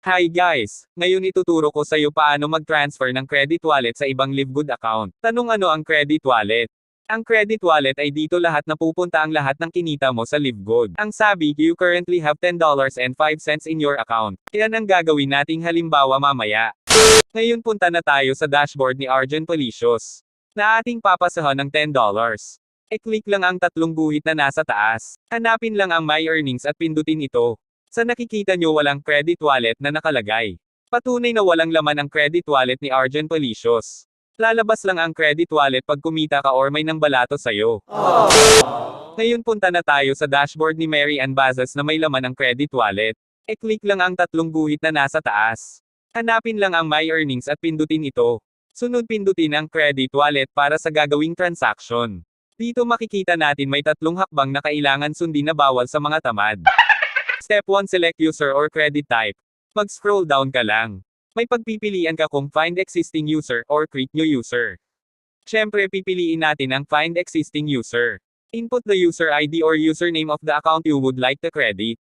Hi guys! Ngayon ituturo ko sa iyo paano mag-transfer ng credit wallet sa ibang Livegood account. Tanong ano ang credit wallet? Ang credit wallet ay dito lahat na pupunta ang lahat ng kinita mo sa Livegood. Ang sabi, you currently have $10.05 in your account. Yan ang gagawin nating halimbawa mamaya. Ngayon punta na tayo sa dashboard ni Arjen Policios na ating papasahan ng $10. E-click lang ang tatlong guhit na nasa taas. Hanapin lang ang My Earnings at pindutin ito. Sa nakikita nyo walang credit wallet na nakalagay. Patunay na walang laman ang credit wallet ni Arjen Policios. Lalabas lang ang credit wallet pag kumita ka or may nang balato sa'yo. Ngayon punta na tayo sa dashboard ni Mary Ann Bazas na may laman ang credit wallet. E-click lang ang tatlong guhit na nasa taas. Hanapin lang ang My Earnings at pindutin ito. Sunod pindutin ang credit wallet para sa gagawing transaction. Dito makikita natin may tatlong hakbang na kailangan sundin na bawal sa mga tamad. Step 1, select user or credit type. Mag-scroll down ka lang. May pagpipilian ka kung find existing user or create new user. Siyempre pipiliin natin ang find existing user. Input the user ID or username of the account you would like to credit.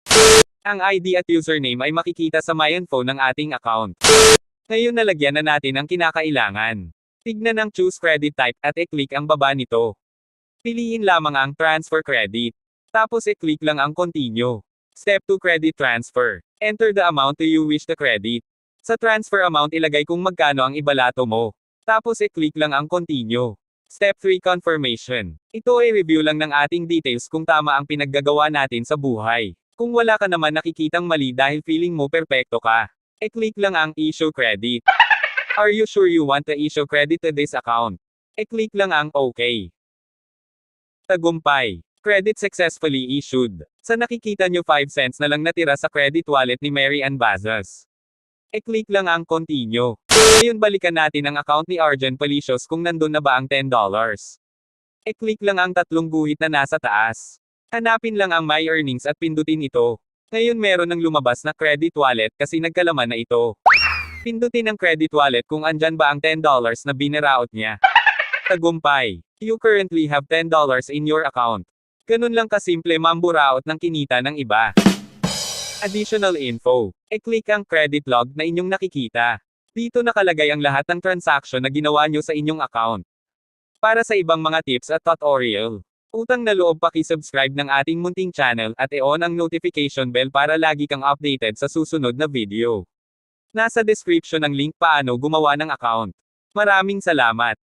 Ang ID at username ay makikita sa My Info ng ating account. Ngayon nalagyan na natin ang kinakailangan. Tignan ang choose credit type at i-click ang baba nito. Piliin lamang ang transfer credit. Tapos i-click lang ang continue. Step 2, credit transfer. Enter the amount you wish to credit. Sa transfer amount ilagay kung magkano ang ibalato mo. Tapos i-click lang ang continue. Step 3, confirmation. Ito ay review lang ng ating details kung tama ang pinaggagawa natin sa buhay. Kung wala ka naman nakikitang mali dahil feeling mo perpekto ka, i-click lang ang issue credit. Are you sure you want to issue credit to this account? I-click lang ang OK. Tagumpay. Credit successfully issued. Sa nakikita nyo 5 cents na lang natira sa credit wallet ni Mary Ann Bazas. E-click lang ang continue. Ngayon balikan natin ang account ni Arjen Policios kung nandun na ba ang $10. E-click lang ang tatlong guhit na nasa taas. Hanapin lang ang My Earnings at pindutin ito. Ngayon meron ng lumabas na credit wallet kasi nagkalaman na ito. Pindutin ang credit wallet kung andyan ba ang $10 na biniraot niya. Tagumpay. You currently have $10 in your account. Ganun lang kasimple mamburaot ng kinita ng iba. Additional info. E-click ang credit log na inyong nakikita. Dito nakalagay ang lahat ng transaction na ginawa nyo sa inyong account. Para sa ibang mga tips at tutorial, utang na loob paki-subscribe ng ating munting channel at i-on ang notification bell para lagi kang updated sa susunod na video. Nasa description ang link paano gumawa ng account. Maraming salamat.